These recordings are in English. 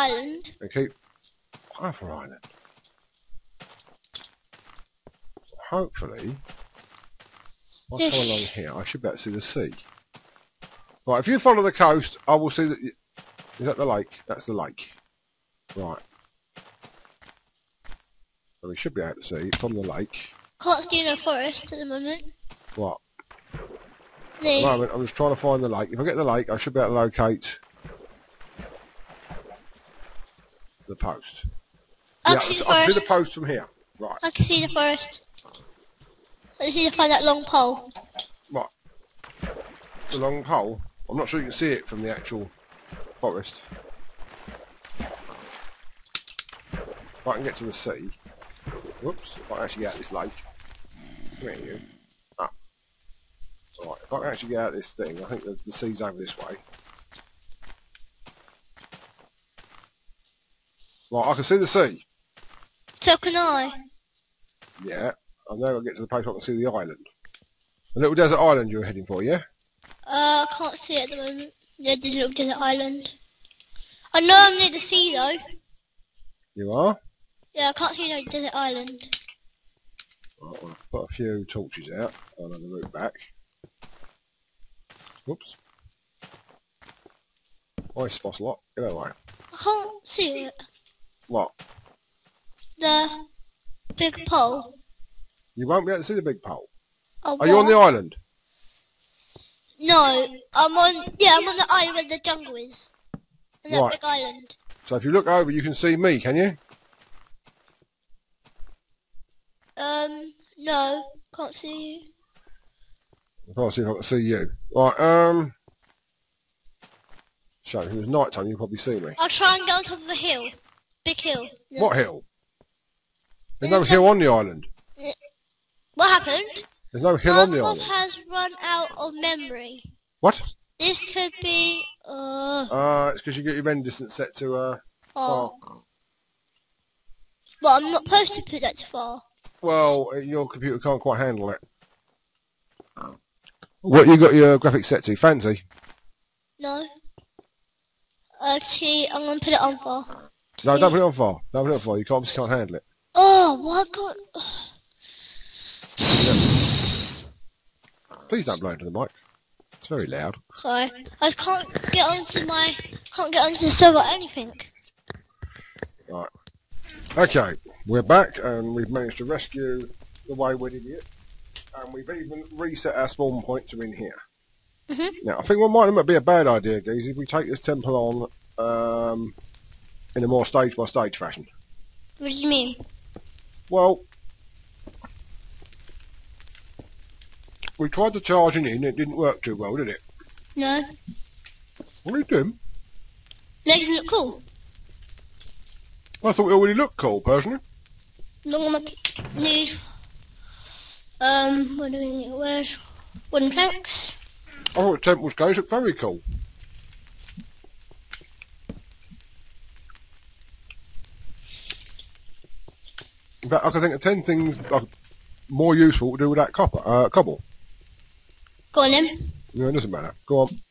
island. And keep Hyper Island. Hopefully, if I come along here, I should be able to see the sea. Right, if you follow the coast, I will see that... Is that the lake? That's the lake. Right. So we should be able to see from the lake. Can't see no forest at the moment. What? No. At the moment, I'm just trying to find the lake. If I get the lake, I should be able to locate the post. I Yeah, can see the I can see forest. the post from here. Right. I can see the forest. I just need to find that long pole. Right. The long pole. I'm not sure you can see it from the actual forest. If I can get to the sea. Whoops. If I can actually get out this lake. Where are you? Ah. Right. If I can actually get out this thing, I think the sea's over this way. Right. I can see the sea. So can I. Yeah. I've now got to get to the place where I can see the island. The little desert island you're heading for, yeah? I can't see it at the moment. Yeah, the little desert island. I know I'm near the sea though. You are? Yeah, I can't see no desert island. Right, well, I've put a few torches out on the route back. Whoops. Ice spot a lot. Get away. I can't see it. What? The big pole. You won't be able to see the big pole. Oh, Are you on the what? island? No, I'm on the island where the jungle is. On that Right. big island. So if you look over, you can see me, can you? No, can't see you. I can't see if I can see you. Right, so if it was night time, you'd probably see me. I'll try and go on top of a hill. Big hill. Yeah. What hill? There's no hill on the island. What happened? There's no hill My on the mom island. has run out of memory. What? This could be, It's because you get your render distance set to, oh. But I'm not supposed to put that too far. well, your computer can't quite handle it. What you got your graphics set to? Fancy? No. Okay, I'm gonna put it on far. No, don't put it on far. Don't put it on far. You obviously can't handle it. Oh, why can't... Please don't blow into the mic. It's very loud. Sorry. I just can't get onto the server or anything. Right. Okay, we're back and we've managed to rescue the wayward idiot. And we've even reset our spawn point to in here. Now, I think what might be a bad idea, guys, if we take this temple on in a more stage-by-stage fashion. What do you mean? Well, we tried to charge in, it didn't work too well, did it? No. What are you doing? Makes it look cool. I thought it already looked cool, personally. Long on need what do we need? Where's wooden planks? I thought the temple's guys looked very cool. In fact, I can think of 10 things more useful to do with that cobble. Go on then. No, it doesn't matter. Go on.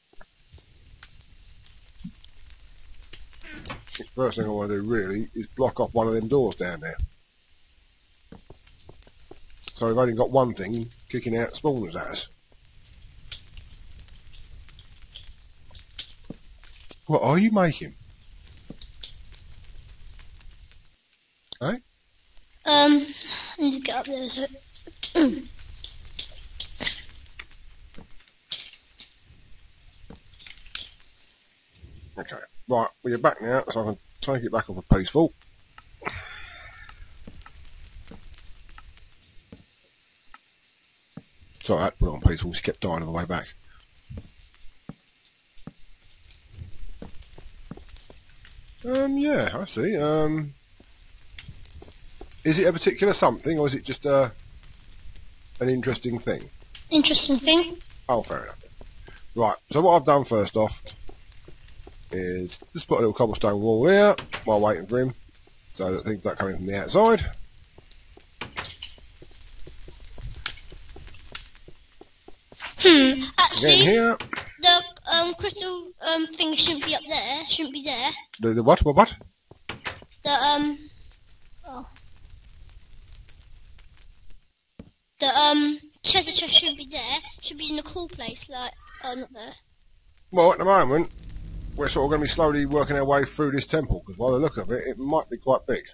The first thing I want to do really is block off one of them doors down there. So we've only got one thing kicking out spawners at us. What are you making? Eh? I need to get up there so Okay, right, well you're back now, so I can take it back off a peaceful. Sorry, I had to put it on peaceful, she kept dying on the way back. Yeah, I see. Is it a particular something, or is it just an interesting thing? interesting thing. Oh, fair enough. Right, so what I've done first off is just put a little cobblestone wall here while waiting for him, so that things don't come in from the outside. Actually, Again here. crystal thing shouldn't be up there. Shouldn't be there. The what? What? The oh. The treasure chest shouldn't be there. Should be in a cool place, like not there. Well, at the moment, we're sort of going to be slowly working our way through this temple, because by the look of it, it might be quite big.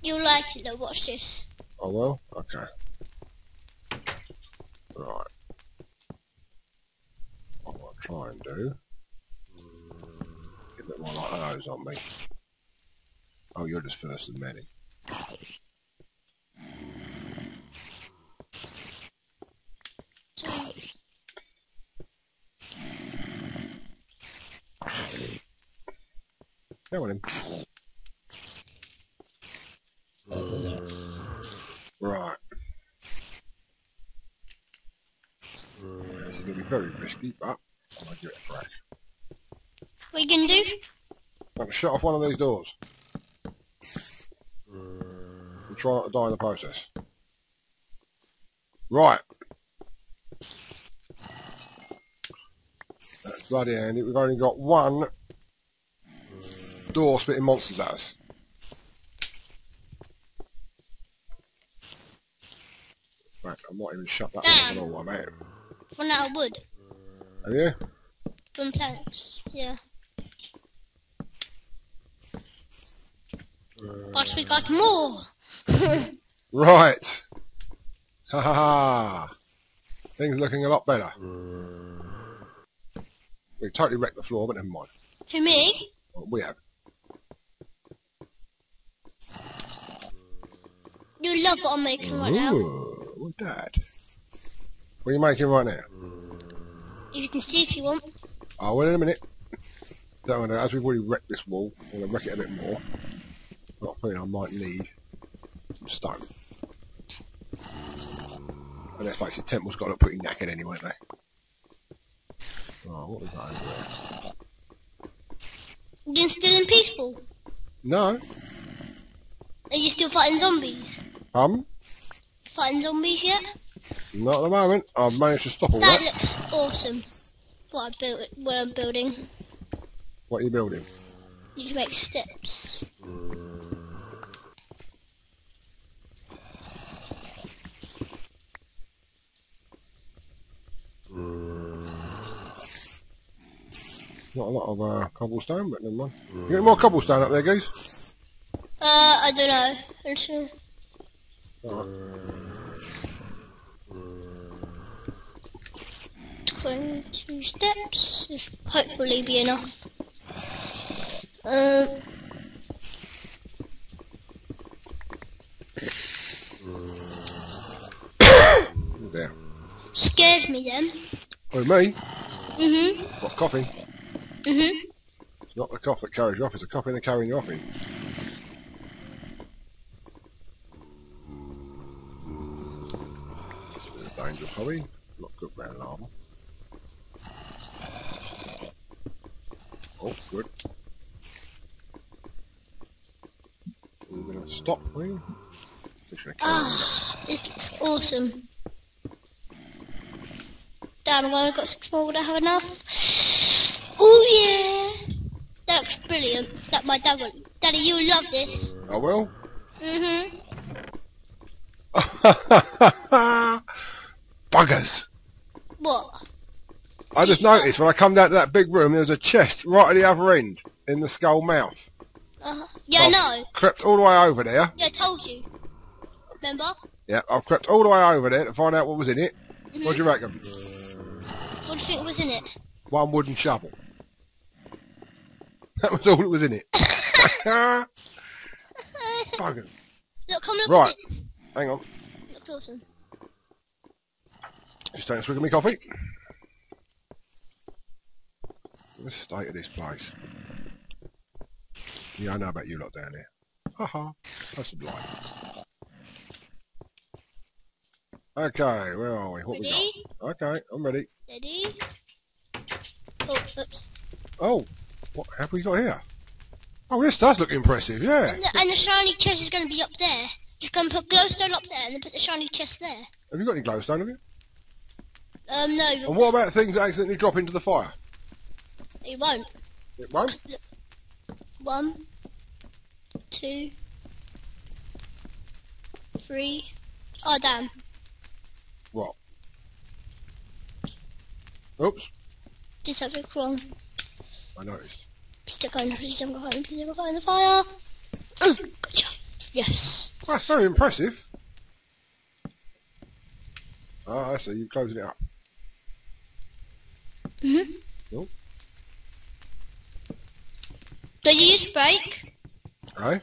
You'll like it though, watch this. Oh well? Okay. Right. What I'll try and do... Get a bit more like those on me. Oh, you're just first and many. Come on in. Right. This is going to be very risky, but I'll give it a crack. What are you gonna do? I'm going to shut off one of these doors. And try not to die in the process. Right. That's bloody handy. We've only got one door spitting monsters at us. Right, I might even shut that one off while I'm out. Run out of wood. Have you? From planks, yeah. But we got more! Right. Ha ha ha. Things looking a lot better. We totally wrecked the floor, but never mind. Who, me? Well, we have. You love what I'm making right now. Well, Dad. What are you making right now? You can see if you want. Oh, well, in a minute. Don't know, as we've already wrecked this wall, I'm going to wreck it a bit more. Not feeling I might need some stone. And let's face it, temple's got to look pretty knackered anyway, don't they? Oh, what was that over there? You're still in peaceful? No. Are you still fighting zombies? Fighting zombies yet? Not at the moment. I've managed to stop all That that. looks awesome. What I'm building. What are you building? You can make steps. Not a lot of cobblestone, but never mind. You get more cobblestone up there, guys? I don't know. I'm sure. Alright. 22 steps. This will hopefully be enough. There. Scared me then. Oh, me? Mhm. What, coughing? Mhm. It's not the cough that carries you off, it's the coughing that carrying you off in. It's a bit of a dangerous hobby. Not good round lava. Oh, good. We're going to stop, are you? This looks awesome. Damn, I've only got 6 more. Would I have enough? Oh yeah! That looks brilliant. That my dad will. Daddy, you'll love this. I will? Buggers! What? I just noticed when I come down to that big room, there was a chest right at the other end, in the skull mouth. Yeah, I know. Crept all the way over there. Yeah, I told you. Remember? Yeah, I've crept all the way over there to find out what was in it. What do you reckon? What do you think was in it? One wooden shovel. That was all that was in it. Buggers. Look, come look Right. at this. Hang on. Looks awesome. Just taking a swig of my coffee. The state of this place. Yeah, I know about you lot down there. Haha. That's sublime. Okay, where are we? What we Ready? got? Okay, I'm ready. Steady. Oh, oops. Oh, what have we got here? Oh, this does look impressive, yeah. And the shiny chest is going to be up there. Just going to put glowstone up there and then put the shiny chest there. Have you got any glowstone, have you? No. And what about things that accidentally drop into the fire? It won't. It won't? 1, 2, 3. Oh, damn. What? Oops. Did something wrong. I noticed. Please don't go in the fire. Gotcha. Yes. That's very impressive. Ah, I see. You're closing it up. Cool. Did you just break? Eh?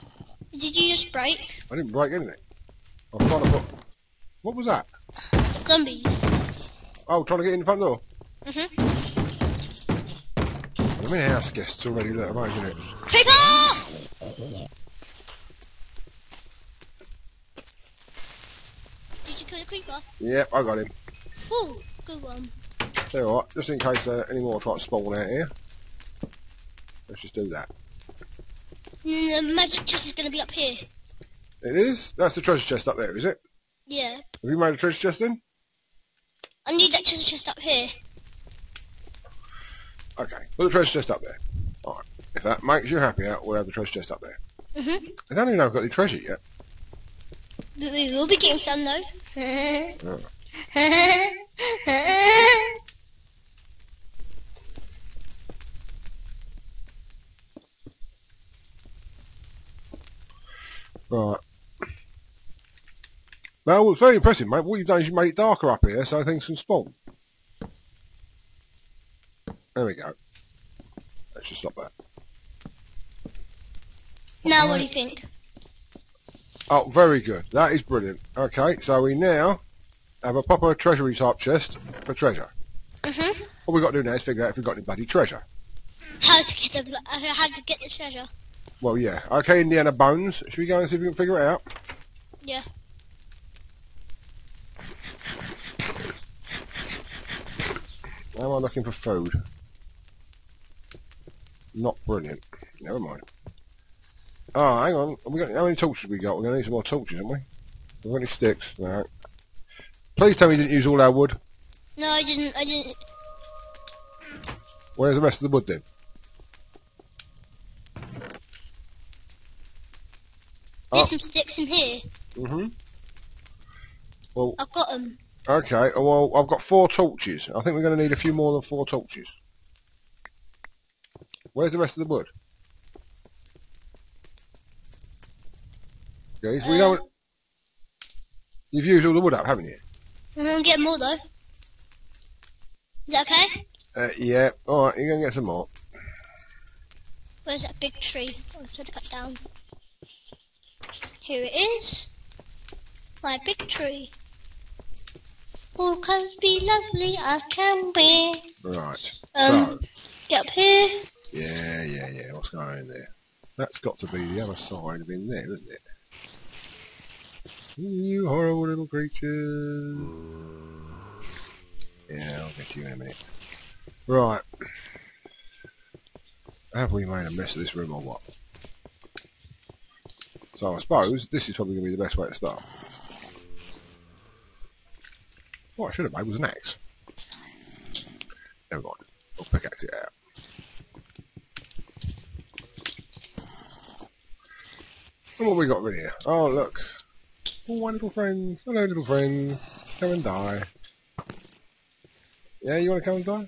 Did you just break? I didn't break anything. I was trying to put... What was that? Zombies. Oh, trying to get in the front door? Mhm. I mean, house guests already let them out, isn't it? Creeper! Did you kill the creeper? Yep, I got him. Ooh, good one. Tell you what, just in case any more try to spawn out here, let's just do that. The magic chest is going to be up here. It is? That's the treasure chest up there, is it? Yeah. Have you made a treasure chest then? I need that treasure chest up here. Okay, put the treasure chest up there. Alright, if that makes you happy, we'll have the treasure chest up there. I don't even know if I've got any treasure yet. But we will be getting some though. Oh. Right. Well, it's very impressive, mate. What you've done is you made it darker up here so things can spawn. There we go. Let's just stop that. Now what do you think? Oh, very good. That is brilliant. Okay, so we now have a proper treasury type chest for treasure. All we've got to do now is figure out if we've got any bloody treasure. How to get the treasure? Well, yeah. Okay, Indiana Bones. Should we go and see if we can figure it out? Yeah. How am I looking for food? Not brilliant. Never mind. Oh, hang on. Have we got, how many torches have we got? We're going to need some more torches, haven't we? Have we got any sticks? No. Please tell me you didn't use all our wood. No, I didn't. Where's the rest of the wood then? There's some sticks in here. Well, I've got them. okay. Well, I've got 4 torches. I think we're going to need a few more than 4 torches. Where's the rest of the wood? Okay, we don't... You've used all the wood up, haven't you? I'm going to get more though. Is that okay? Yeah. Alright, you're going to get some more. Where's that big tree? I was trying to cut down. Here it is. My big tree. All can be lovely as can be. Right. So. Get up here. Yeah. What's going on in there? That's got to be the other side of in there, isn't it? You horrible little creatures. Yeah, I'll get you in a minute. Right. Have we made a mess of this room or what? So I suppose this is probably going to be the best way to start. What I should have made was an axe. Never mind. I'll pickaxe it out. And what have we got over here? Oh, look. Oh, my little friends. Hello, little friends. Come and die. Yeah, you want to come and die?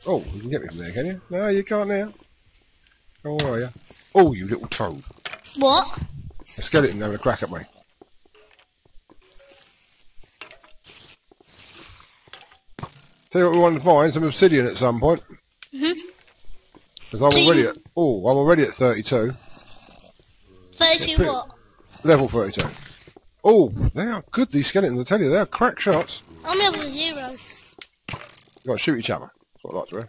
Oh, you can get me from there, can you? No, you can't now. Oh, where are you? Oh, you little toad. What? A skeleton having a crack at me. Tell you what we want to find, some obsidian at some point. Because I'm already at... Oh, I'm already at 32. 32 what? Level 32. Oh, they are good, these skeletons, I tell you. They are crack shots. I'm level 0. You've got to shoot each other. That's what I like to hear.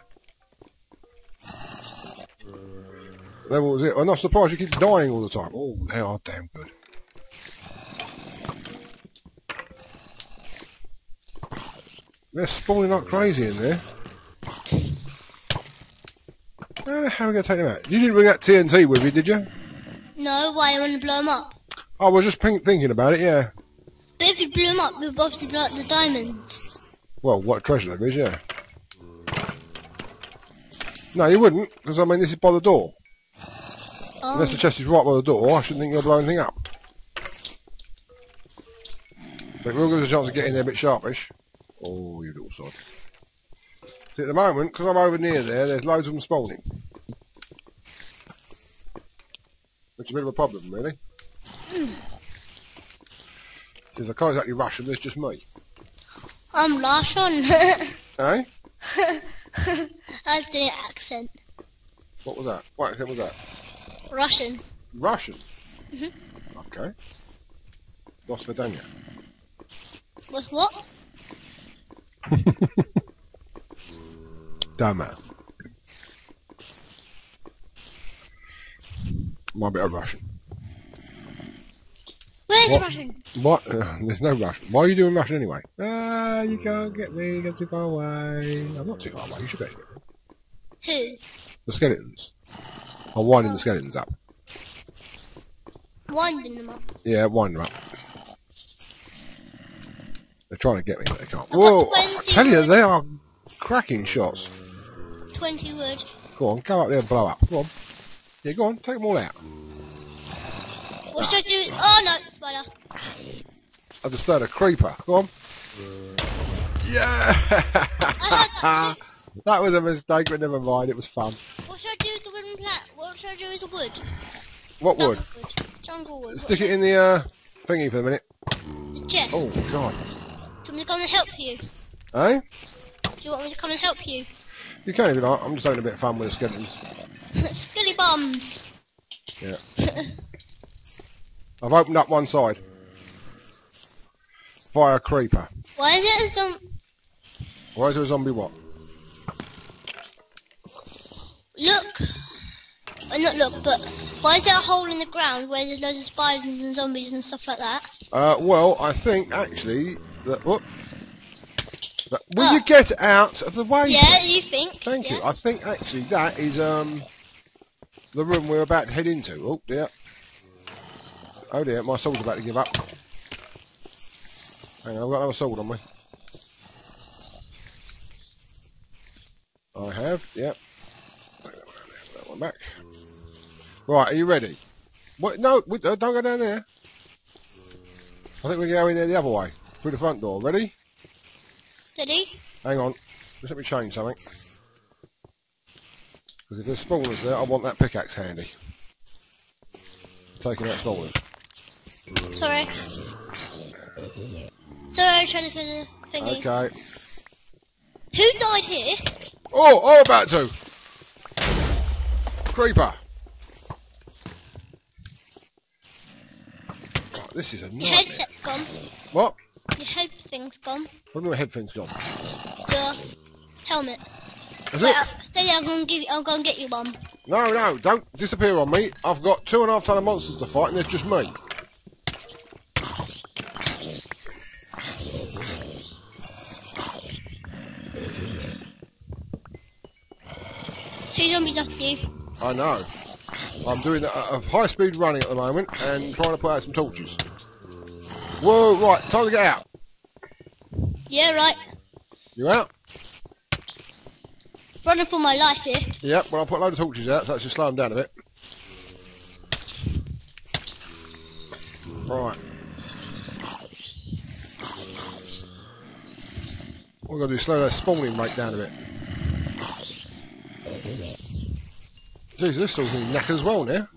Level 0. I'm not surprised you keep dying all the time. Oh, they are damn good. They're spawning like crazy in there. How are we going to take them out? You didn't bring that TNT with you, did you? No, why? I want to blow them up. I was just thinking about it, yeah. But if you blew them up, we'll obviously blow up the diamonds. Well, what treasure there is, yeah. No, you wouldn't, because I mean this is by the door. Oh. Unless the chest is right by the door, I shouldn't think you'll blow anything up. But we'll give us a chance to get in there a bit sharpish. Oh, you little sod. See, at the moment, because I'm over near there, there's loads of them spawning. Which is a bit of a problem, really. Since I can't exactly rush them, there's just me. I'm Russian. Eh? I was doing an accent. What was that? What accent was that? Russian. Russian? Okay. Dos Vidania. With what? Damn it. My bit of Russian. Where's What? the Russian? What? There's no Russian. Why are you doing Russian anyway? Ah, you can't get me. You're too far away. I'm not too far away. You should be able to get me. Who? The skeletons. I'm winding the skeletons up. Winding them up. Yeah, wind them up. They're trying to get me, but they can't. I've got Whoa! I 20 tell you, wood. they are cracking shots. 20 wood. Go on, go up there and blow up. Go on. Yeah, go on. Take them all out. What should I do? Oh no, spider. I just started a creeper. Go on. Yeah! I heard that. That was a mistake, but never mind. It was fun. What should I do with the wooden plat? What should I do with the wood? What wood? Jungle wood. Stick it in the thingy for a minute. The chest. Oh, God. Do you want me to come and help you? Eh? Do you want me to come and help you? You can if you like. I'm just having a bit of fun with the skeletons. Skilly bums. Yeah. I've opened up one side. Via a creeper. Why is it a Why is there a zombie what? Look. Not look, but why is there a hole in the ground where there's loads of spiders and zombies and stuff like that? Well, I think actually that... Whoop. Will you get out of the way? Yeah, you think? Thank you. Yeah. I think actually that is the room we're about to head into. Oh dear. Oh dear, my sword's about to give up. Hang on, I've got another sword on me. I have, yep. That one back. Right, are you ready? What? No, don't go down there. I think we can go in there the other way. Through the front door. Ready? Ready? Hang on. Just let me change something. Because if there's spawners there, I want that pickaxe handy. Taking out spawners. Sorry. Sorry, I'm trying to put the thingy. Okay. Who died here? Oh, I'm about to. Creeper. Oh, this is a Your nightmare. headset's gone. What? Your head thing's gone. What do my headphones gone? Your helmet. Is Wait, it? stay there, I'll go and get you one. No, don't disappear on me. I've got 2.5 ton of monsters to fight and there's just me. Two zombies after you. I know. I'm doing a high speed running at the moment and trying to put out some torches. Whoa, right, time to get out. Yeah, right. You out? Running for my life here. Yep, well I'll put a load of torches out so that should slow them down a bit. Right. What we've got to do is slow that spawning rate down a bit. Jeez, this sort of thing knackers as well now.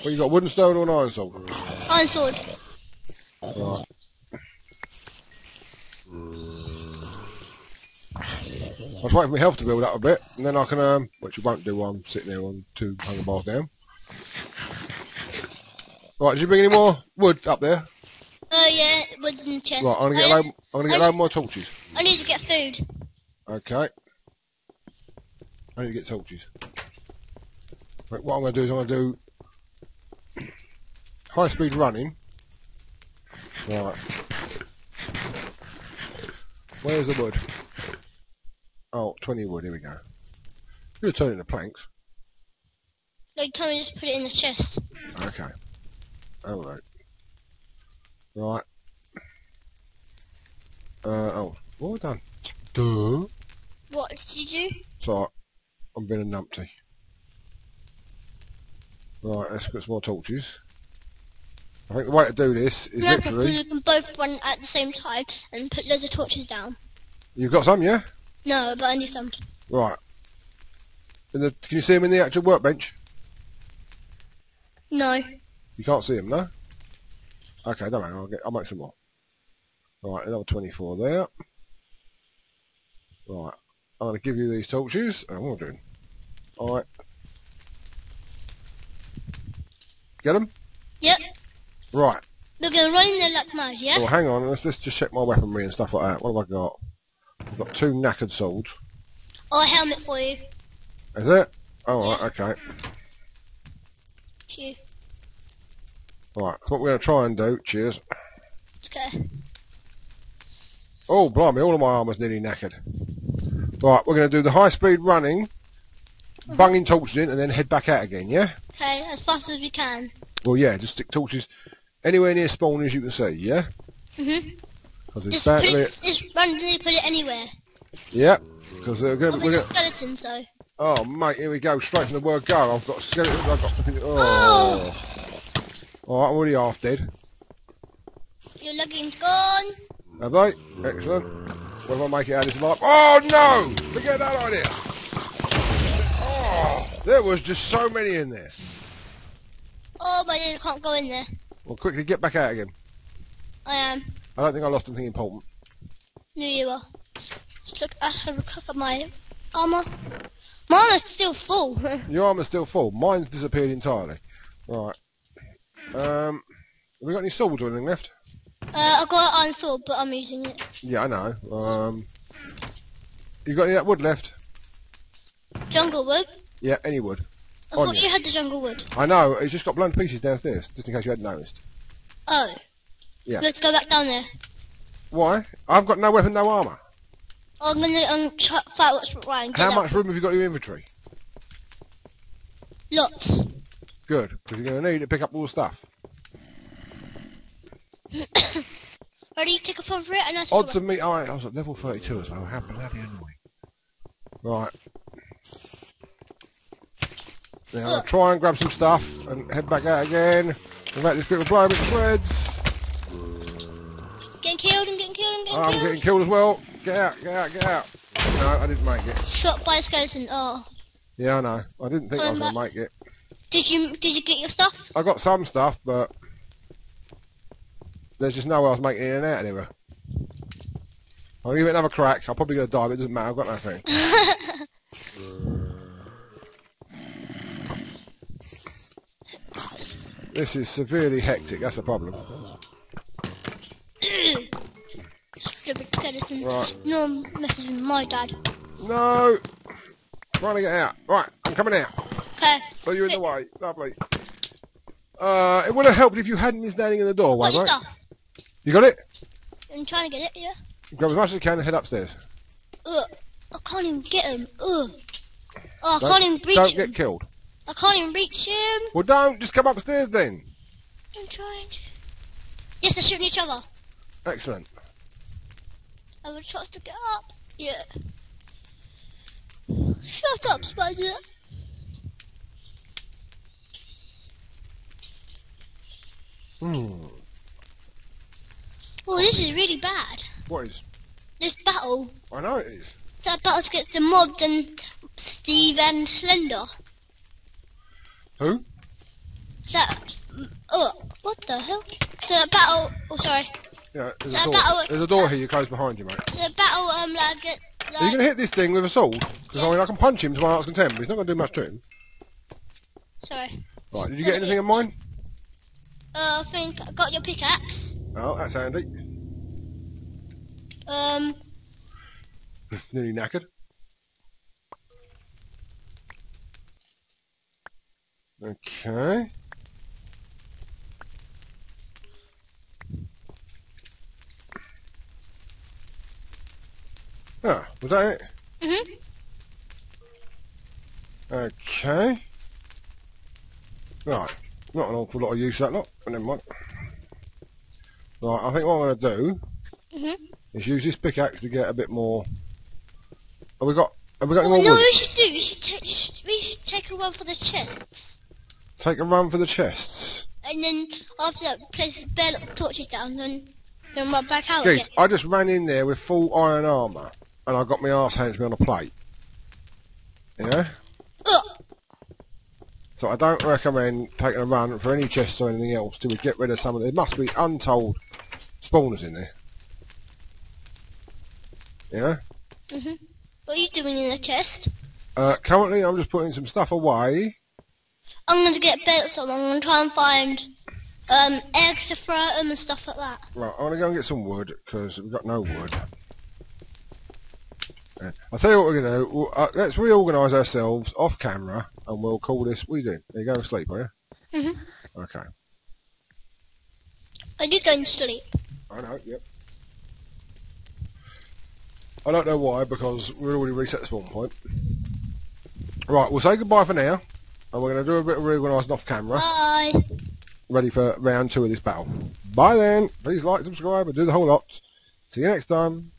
Well, you got wooden stone or an iron sword? Iron sword. Right. I was waiting for my health to build up a bit, and then I can, which you won't do while I'm sitting there on 2 hunger bars down. Right, did you bring any more wood up there? Yeah, wood's in the chest. Right, I'm gonna get a load more torches. I need to get food. Okay. I need to get torches. Right, what I'm gonna do is I'm gonna do high speed running. Right. Where's the wood? Oh, 20 wood, here we go. You're turning the planks. No, you told me to just put it in the chest. Okay. Alright. Right. Oh, what have I done? Duh. What did you do? Sorry, I'm being a numpty. Right, let's put some more torches. I think the way to do this is Yeah, because literally... we can both run at the same time and put loads of torches down. You've got some, yeah? No, but I need some. Right. Can you see them in the actual workbench? No. You can't see them, no? Okay, don't matter. I'll make some more. Right, another 24 there. Right, I'm going to give you these torches. Oh, what am I doing? Alright. Get them? Yep. Right. We're going to run in there like mad, yeah? Well, hang on. Let's just check my weaponry and stuff like that. What have I got? I've got 2 knackered swords. Or a helmet for you. Is it? Oh, right, okay. Cheers. Right, so what we're going to try and do... Cheers. Okay. Oh, blimey, all of my armour's nearly knackered. Right, we're going to do the high-speed running, bunging torches in, and then head back out again, yeah? Okay, as fast as we can. Well, yeah, just stick torches anywhere near spawn as you can see, yeah? Because it's bound to be... Just randomly put it anywhere. Yeah, because we're going With to... skeletons, though. Oh, mate, here we go, straight from the word go. I've got skeletons, I've got stuff in... Oh! Alright, I'm already half dead. Your leggings gone. Have they? Excellent. What if I make it out of this life? Oh, no! Forget that idea! Oh, there was just so many in there. Oh, but I can't go in there. Well, quickly get back out again. I am. I don't think I lost anything important. Knew you were. Just look, I have a look at my armour. My armour's still full. Your armour's still full. Mine's disappeared entirely. Right. Have we got any swords or anything left? I've got an iron sword, but I'm using it. Yeah, I know. You got any of that wood left? Jungle wood? Yeah, any wood. I thought you had the jungle wood. I know, it's just got blown to pieces downstairs, just in case you hadn't noticed. Oh. Yeah. Let's go back down there. Why? I've got no weapon, no armour. I'm gonna fight what's right. How much room have you got in your inventory? Lots. Good, because you're going to need to pick up all the stuff. Ready? Take a phone for it and I Odds of me... Oh, I was at level 32 as well. How bloody annoying. Right. Now, I'll try and grab some stuff and head back out again. In fact, this bit will blow me to shreds. Getting killed and getting killed and getting I'm killed. getting killed as well. Get out, get out, get out. No, I didn't make it. Shot by a skeleton. Oh. Yeah, I know. I didn't think I was going to make it. Did you get your stuff? I got some stuff, but there's just no way I was making it in and out anywhere. I'll give it another crack. I'm probably going to die, but it doesn't matter. I've got nothing. This is severely hectic. That's the problem. Stupid skeleton. Right. No messaging my dad. No! Trying to get out. Right, I'm coming out. Okay. So you're in the way. Lovely. It would have helped if you hadn't been standing in the doorway, Got your right? stuff. You got it? I'm trying to get it, yeah. Grab as much as you can and head upstairs. Ugh. I can't even get him. Ugh. Oh, I can't even reach him. Don't get killed. I can't even reach him. Well, don't. Just come upstairs then. I'm trying to. Yes, they're shooting each other. Excellent. I will try to get up. Yeah. Shut up, Spider. Oh, this is really bad. What is? This battle. I know it is. That battle's against the mobs and Steve and Slender. Who? That. Oh, what the hell? So that battle. Oh, sorry. Yeah, there's, So a door. battle- There's a door here close behind you, mate. So that battle, like, Are you going to hit this thing with a sword? Because I mean, I can punch him to my heart's content, but he's not going to do much to him. Sorry. Right, did you get anything of mine? I think I got your pickaxe. Oh, that's handy. Nearly knackered. Okay. Ah, was that it? Mhm. Okay. Right. Not an awful lot of use that lot, but never mind. Right, I think what I'm going to do Mhm. is use this pickaxe to get a bit more. Have we got any Well, more no, wood? we should take a run for the chests. Take a run for the chests. And then after that, place the bell torches down and then run back out Geez, again. I just ran in there with full iron armour and I got my arse handed to me on a plate. Yeah? Ugh. So I don't recommend taking a run for any chests or anything else till we get rid of some of them. There must be untold spawners in there. Yeah? What are you doing in the chest? Currently I'm just putting some stuff away. I'm going to get belts on. I'm going to try and find eggs to throw at them and stuff like that. Right, I'm going to go and get some wood because we've got no wood. I'll tell you what we're going to do. Let's reorganise ourselves off camera and we'll call this. What are you doing? Are you going to sleep, are you? Okay. Are you going to sleep? I know, yep. I don't know why, because we already reset the spawn point. Right, we'll say goodbye for now. And we're going to do a bit of reorganising off camera. Bye. Ready for round 2 of this battle. Bye then. Please like, subscribe and do the whole lot. See you next time.